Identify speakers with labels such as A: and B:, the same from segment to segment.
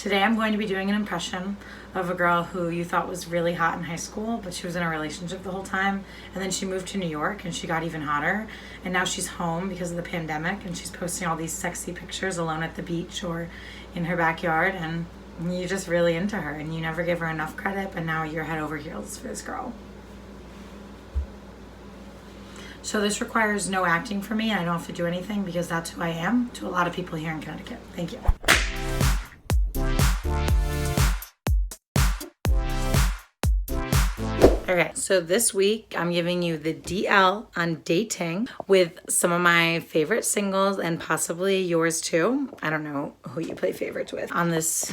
A: Today I'm going to be doing an impression of a girl who you thought was really hot in high school, but she was in a relationship the whole time. And then she moved to New York and she got even hotter. And now she's home because of the pandemic and she's posting all these sexy pictures alone at the beach or in her backyard. And you're just really into her and you never give her enough credit, but now you're head over heels for this girl. So this requires no acting for me and I don't have to do anything because that's who I am to a lot of people here in Connecticut. Thank you. Okay, so this week I'm giving you the DL on dating with some of my favorite singles and possibly yours too. I don't know who you play favorites with on this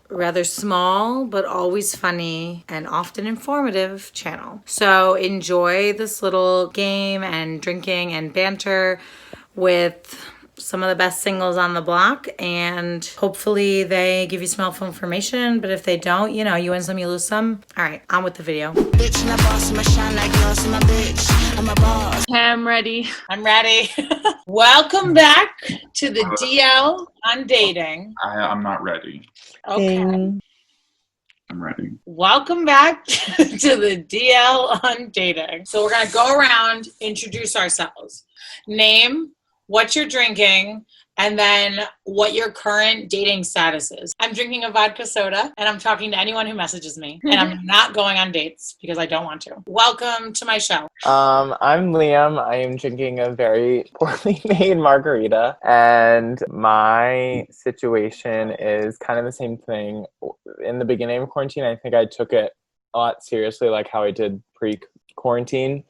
A: rather small but always funny and often informative channel. So enjoy this little game and drinking and banter with some of the best singles on the block, and hopefully they give you some helpful information, but if they don't, you know, you win some, you lose some. All right, on with the video.
B: Bitch, my boss, my shine like gloss, my bitch, I'm a boss.
C: I'm ready.
A: I'm ready. Welcome back to the DL on dating.
D: I'm not ready.
A: Okay.
D: I'm ready.
A: Welcome back to the DL on dating. So we're gonna go around, introduce ourselves. Name, what you're drinking, and then what your current dating status is. I'm drinking a vodka soda, and I'm talking to anyone who messages me, and I'm not going on dates because I don't want to. Welcome to my show.
E: I'm Liam. I am drinking a very poorly made margarita, and my situation is kind of the same thing. In the beginning of quarantine, I think I took it a lot seriously, like how I did pre-quarantine.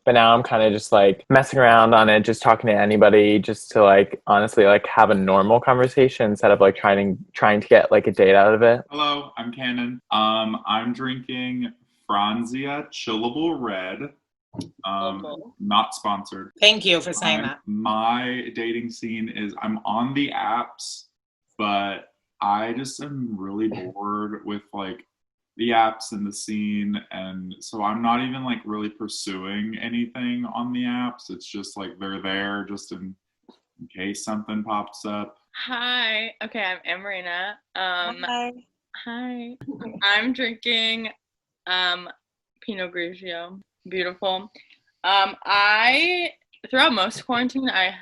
E: But now I'm kind of just like messing around on it, just talking to anybody, just to like honestly like have a normal conversation instead of like trying to get like a date out of it.
D: Hello, I'm Cannon. I'm drinking Franzia Chillable Red. Not sponsored.
A: Thank you for saying that.
D: My dating scene is I'm on the apps, but I just am really bored with like the apps and the scene, and so I'm not even like really pursuing anything on the apps. It's just like they're there just in case something pops up.
C: Hi. Okay, I'm Emarina.
A: Hi.
C: Hi. I'm drinking Pinot Grigio. Beautiful. I throughout most of quarantine I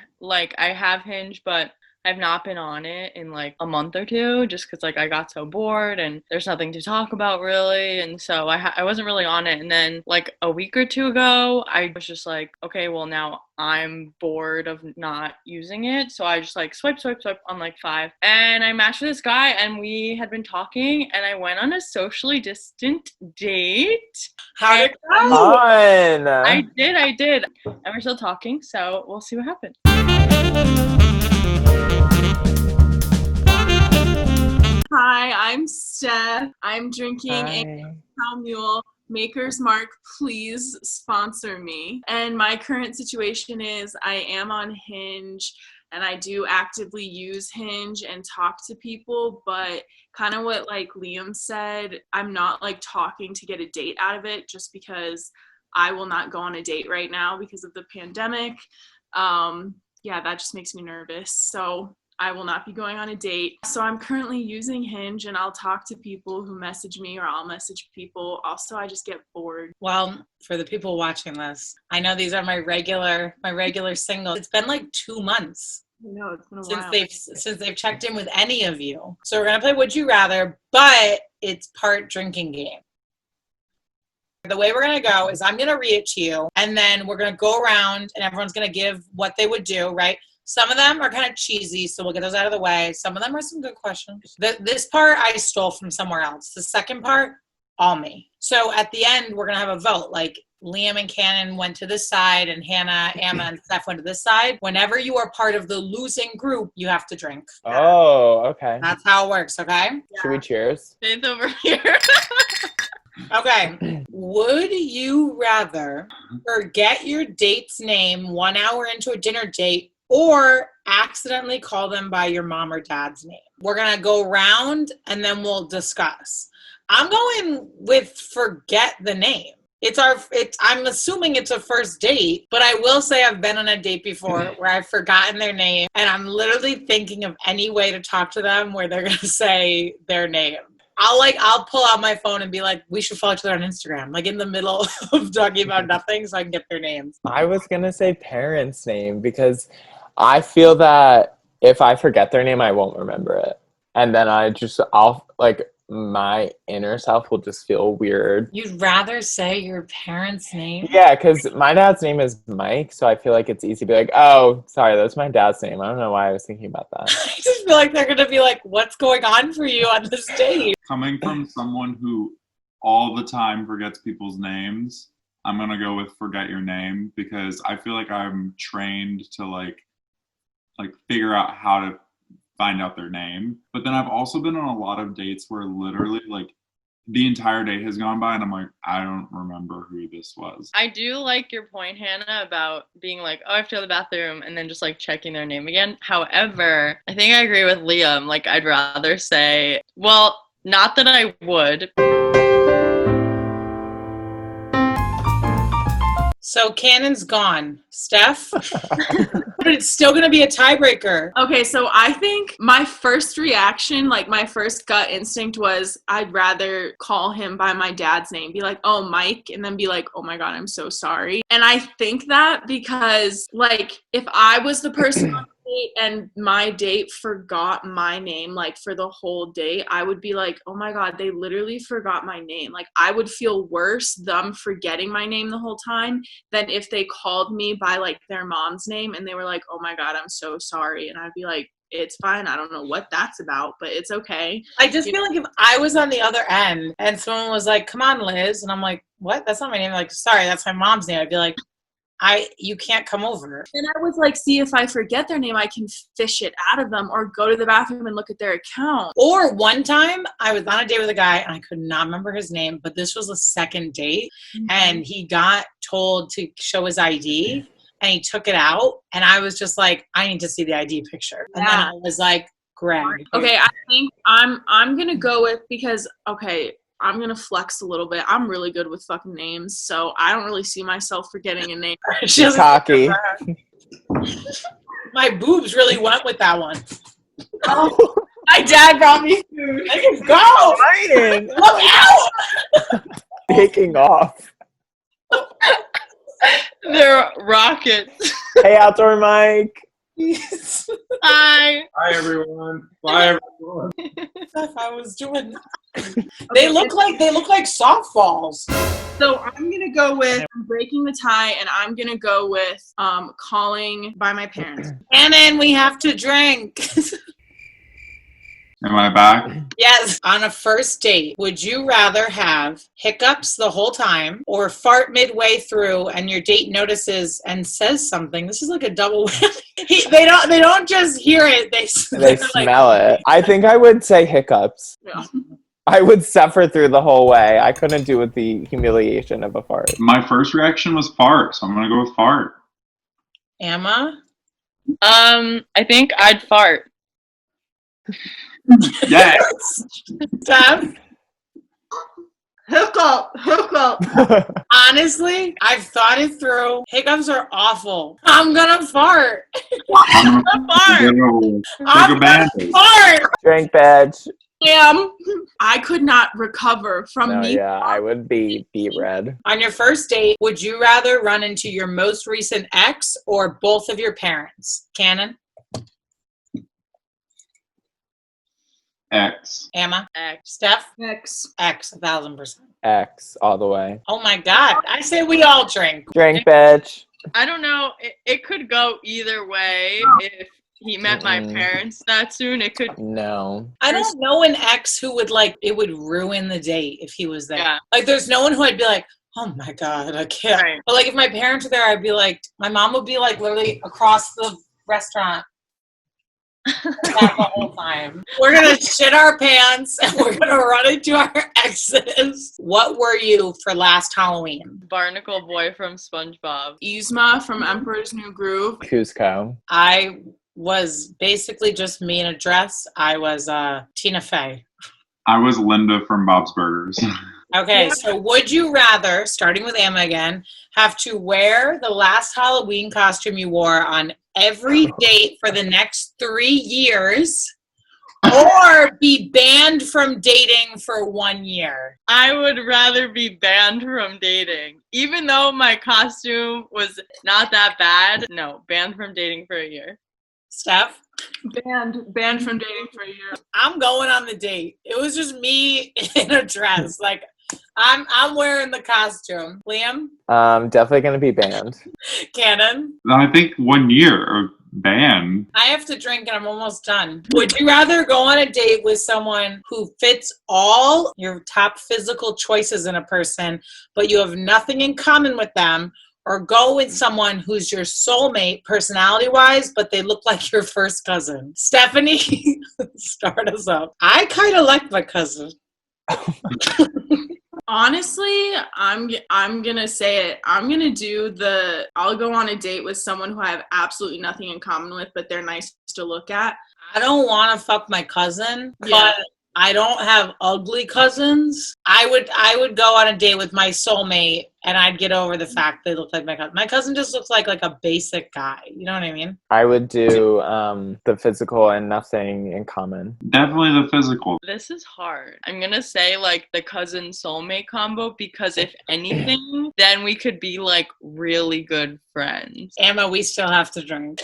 C: have Hinge, but I've not been on it in like a month or two just because like I got so bored and there's nothing to talk about really, and so I wasn't really on it. And then like a week or two ago I was just like, okay, well now I'm bored of not using it, so I just like swipe on like 5, and I matched with this guy and we had been talking and I went on a socially distant date.
A: How did it go?
E: Fun.
C: I did, and we're still talking, so we'll see what happens. Hi, I'm Steph. I'm drinking a Cow Mule. Maker's Mark, please sponsor me. And my current situation is I am on Hinge and I do actively use Hinge and talk to people, but kind of what like Liam said, I'm not like talking to get a date out of it just because I will not go on a date right now because of the pandemic. Yeah, that just makes me nervous. So I will not be going on a date. So I'm currently using Hinge and I'll talk to people who message me or I'll message people. Also, I just get bored.
A: Well, for the people watching this, I know these are my regular singles. It's been like 2 months.
C: No, it's been a
A: since
C: while.
A: since they've checked in with any of you. So we're gonna play Would You Rather, but it's part drinking game. The way we're gonna go is I'm gonna read it to you, and then we're gonna go around and everyone's gonna give what they would do, right? Some of them are kind of cheesy, so we'll get those out of the way. Some of them are some good questions. This part I stole from somewhere else. The second part, all me. So at the end, we're going to have a vote. Like Liam and Cannon went to this side, and Hannah, Emma, and Steph went to this side. Whenever you are part of the losing group, you have to drink.
E: Oh, okay.
A: That's how it works, okay?
E: Should we cheers?
C: Faith over here.
A: Okay. Would you rather forget your date's name 1 hour into a dinner date or accidentally call them by your mom or dad's name? We're going to go around and then we'll discuss. I'm going with forget the name. I'm assuming it's a first date, but I will say I've been on a date before where I've forgotten their name and I'm literally thinking of any way to talk to them where they're going to say their name. I'll pull out my phone and be like, we should follow each other on Instagram, like in the middle of talking about nothing so I can get their names.
E: I was going to say parents' name because I feel that if I forget their name, I won't remember it. And then my inner self will just feel weird.
A: You'd rather say your parents' name?
E: Yeah, because my dad's name is Mike, so I feel like it's easy to be like, oh, sorry, that's my dad's name. I don't know why I was thinking about that.
A: I just feel like they're going to be like, what's going on for you on this date?
D: Coming from someone who all the time forgets people's names, I'm going to go with forget your name because I feel like I'm trained to like figure out how to find out their name. But then I've also been on a lot of dates where literally like the entire day has gone by and I'm like, I don't remember who this was.
F: I do like your point, Hannah, about being like, oh, I have to go to the bathroom and then just like checking their name again. However, I think I agree with Liam. Like, I'd rather say, well, not that I would.
A: So Cannon's gone. Steph? But it's still going to be a tiebreaker.
C: Okay, so I think my first reaction, like my first gut instinct was I'd rather call him by my dad's name, be like, oh, Mike, and then be like, oh my God, I'm so sorry. And I think that because like if I was the person on the date and my date forgot my name like for the whole date, I would be like, oh my God, they literally forgot my name. Like I would feel worse them forgetting my name the whole time than if they called me by like their mom's name and they were like, oh my God, I'm so sorry. And I'd be like, it's fine. I don't know what that's about, but it's okay.
A: I just feel like if I was on the other end and someone was like, come on, Liz. And I'm like, what? That's not my name. Like, sorry, that's my mom's name. I'd be like, you can't come over.
C: And I was like, see if I forget their name, I can fish it out of them or go to the bathroom and look at their account.
A: Or one time I was on a date with a guy and I could not remember his name, but this was a second date and he got told to show his ID and he took it out and I was just like, I need to see the ID picture. And then I was like, Greg.
C: Okay, I think I'm gonna go with because I'm going to flex a little bit. I'm really good with fucking names, so I don't really see myself forgetting a name.
E: She's cocky.
A: My boobs really went with that one. Oh, my dad brought me food. I can go.
E: Ryan.
A: Look out.
E: Taking off.
F: They're rockets.
E: Hey, Outdoor Mike.
F: Hi.
D: Bye, everyone. Bye, everyone.
A: I was doing. They look like softballs.
C: So I'm gonna go with breaking the tie, and I'm gonna go with calling by my parents.
A: And then we have to drink.
D: Am I back?
A: Yes. On a first date, would you rather have hiccups the whole time or fart midway through and your date notices and says something? This is like a double whammy. They don't just hear it, they
E: smell it. I think I would say hiccups.
C: Yeah.
E: I would suffer through the whole way. I couldn't do with the humiliation of a fart.
D: My first reaction was fart, so I'm going to go with fart.
A: Emma?
F: I think I'd fart.
D: Yes.
A: Steph?
C: Hiccup.
A: Honestly, I've thought it through. Hiccups are awful. I'm gonna fart.
D: I'm going to take a bandage.
A: Fart.
E: Drink, bitch.
C: Damn. I could not recover from me.
E: Yeah, I would be beet red.
A: On your first date, would you rather run into your most recent ex or both of your parents? Cannon?
D: X.
A: Emma?
F: X.
A: Steph?
C: X.
A: X, 1,000%.
E: X all the way.
A: Oh my God. I say we all drink.
E: Drink, bitch.
F: I don't know. It could go either way. If he met my parents that soon, it could.
E: No.
A: I don't know an ex who would it would ruin the date if he was there.
F: Yeah.
A: Like there's no one who I'd be like, oh my God, I can't.
F: Right.
A: But like if my parents were there, I'd be like, my mom would be like literally across the restaurant. That the whole time. We're gonna shit our pants and we're gonna run into our exes. What were you for last Halloween?
F: Barnacle Boy from SpongeBob.
C: Yzma from Emperor's New Groove.
E: Cusco.
A: I was basically just me in a dress. I was Tina Fey.
D: I was Linda from Bob's Burgers.
A: Okay, so would you rather, starting with Emma again, have to wear the last Halloween costume you wore on every date for the next 3 years, or be banned from dating for 1 year?
F: I would rather be banned from dating. Even though my costume was not that bad, no, banned from dating for a year.
A: Steph?
C: Banned from dating for a year.
A: I'm going on the date. It was just me in a dress. Like, I'm wearing the costume. Liam?
E: Definitely gonna be banned.
A: Cannon?
D: I think 1 year of ban.
A: I have to drink and I'm almost done. Would you rather go on a date with someone who fits all your top physical choices in a person, but you have nothing in common with them, or go with someone who's your soulmate personality-wise, but they look like your first cousin? Stephanie, start us up. I kind of like my cousin.
C: Honestly, I'm gonna say it. I'll go on a date with someone who I have absolutely nothing in common with, but they're nice to look at.
A: I don't want to fuck my cousin,
C: Yeah.
A: but I don't have ugly cousins. I would go on a date with my soulmate and I'd get over the fact they look like my cousin. My cousin just looks like a basic guy. You know what I mean?
E: I would do the physical and nothing in common.
D: Definitely the physical.
F: This is hard. I'm gonna say like the cousin soulmate combo because if anything, then we could be like really good friends.
A: Emma, we still have to drink.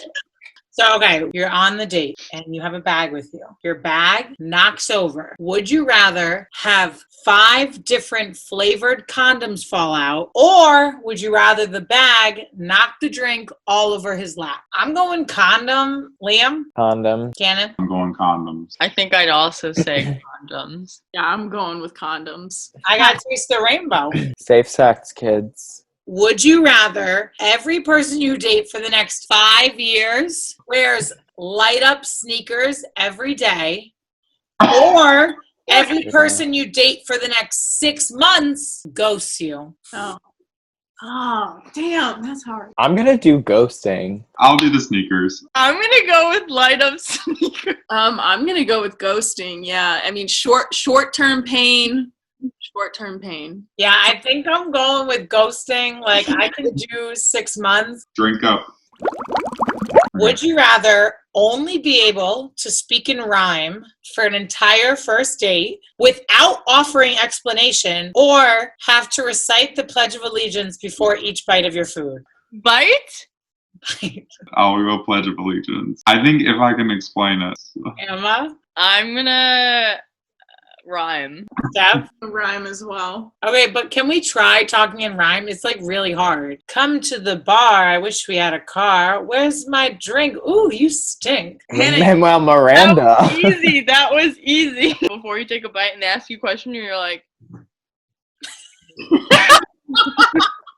A: So, okay, you're on the date and you have a bag with you. Your bag knocks over. Would you rather have 5 different flavored condoms fall out, or would you rather the bag knock the drink all over his lap? I'm going condom. Liam?
E: Condom.
A: Cannon?
D: I'm going condoms.
F: I think I'd also say condoms.
C: Yeah, I'm going with condoms.
A: I got to taste the rainbow.
E: Safe sex, kids.
A: Would you rather every person you date for the next 5 years wears light up sneakers every day, or every person you date for the next 6 months ghosts you?
C: Oh, damn, that's hard.
E: I'm gonna do ghosting.
D: I'll do the sneakers.
F: I'm gonna go with light up sneakers.
C: I'm gonna go with ghosting. Yeah, I mean short-term pain. Short-term pain.
A: Yeah, I think I'm going with ghosting. Like, I can do 6 months.
D: Drink up.
A: Would you rather only be able to speak in rhyme for an entire first date without offering explanation, or have to recite the Pledge of Allegiance before each bite of your food?
F: Bite?
D: I'll go Pledge of Allegiance. I think if I can explain it.
A: Emma?
F: I'm gonna rhyme.
A: Deb?
C: Rhyme as well.
A: Okay, but can we try talking in rhyme? It's like really hard. Come to the bar. I wish we had a car. Where's my drink? Ooh, you stink.
E: Manuel Miranda.
F: That was easy. That was easy. Before you take a bite and they ask you a question, you're like,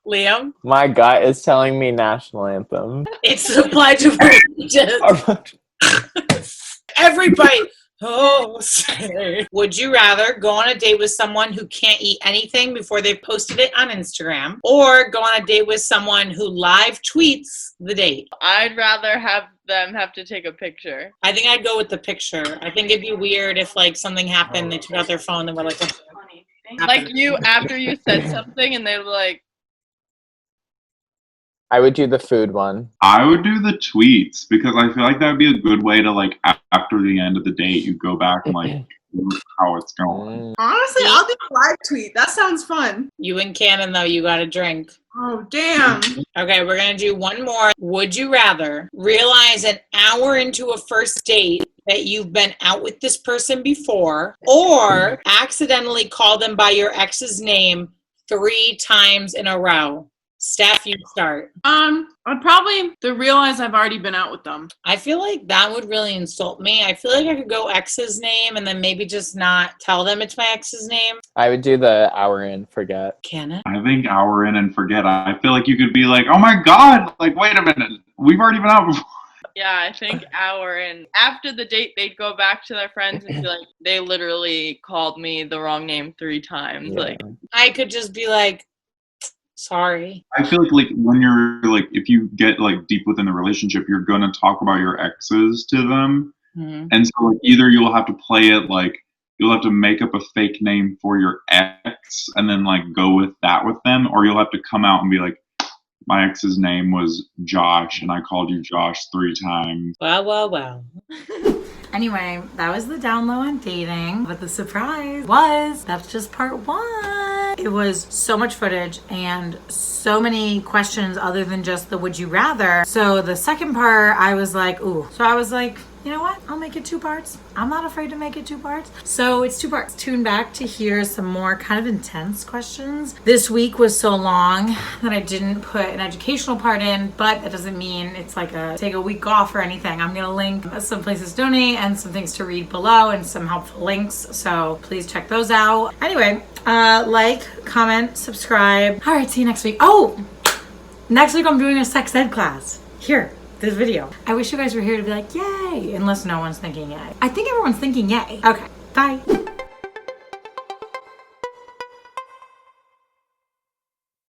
A: Liam?
E: My gut is telling me national anthem.
A: It's the Pledge of Allegiance. Every bite. Oh, say. Would you rather go on a date with someone who can't eat anything before they've posted it on Instagram, or go on a date with someone who live tweets the date?
F: I'd rather have them have to take a picture.
A: I think I'd go with the picture. I think it'd be weird if like something happened, they took out their phone and were like, "What's
F: Like you, after you said something and they were like,
E: I would do the food one.
D: I would do the tweets because I feel like that would be a good way to like after the end of the date you go back and like see how it's going.
C: Honestly, I'll do a live tweet. That sounds fun.
A: You and Cannon, though, you got to drink.
C: Oh, damn.
A: Okay, we're going to do one more. Would you rather realize an hour into a first date that you've been out with this person before, or accidentally call them by your ex's name 3 times in a row? Steph, you start.
C: I'd probably realize I've already been out with them.
A: I feel like that would really insult me. I feel like I could go ex's name and then maybe just not tell them it's my ex's name.
E: I would do the hour in, forget.
A: Can it?
D: I think hour in and forget. I feel like you could be like, oh my god, like wait a minute, we've already been out before.
F: yeah, I think hour and after the date, they'd go back to their friends and be like, they literally called me the wrong name 3 times.
E: Yeah.
F: Like,
A: I could just be like, sorry.
D: I feel like when you're like if you get like deep within the relationship, you're gonna talk about your exes to them.
A: Mm-hmm.
D: And so like either you'll have to play it like you'll have to make up a fake name for your ex and then like go with that with them, or you'll have to come out and be like, my ex's name was Josh and I called you Josh 3 times.
G: Wow, wow, wow.
A: Anyway, that was the down low on dating, but the surprise was that's just part 1. It was so much footage and so many questions other than just the would you rather. So the second part, I was like, ooh. So I was like, you know what? I'll make it 2 parts. I'm not afraid to make it 2 parts. So it's 2 parts. Tune back to hear some more kind of intense questions. This week was so long that I didn't put an educational part in, but that doesn't mean it's like a take a week off or anything. I'm gonna link some places to donate and some things to read below and some helpful links. So please check those out. Anyway, like, comment, subscribe. All right, see you next week. Oh, next week I'm doing a sex ed class. Here. This video. I wish you guys were here to be like, yay, unless no one's thinking yay. I think everyone's thinking yay. Okay, bye.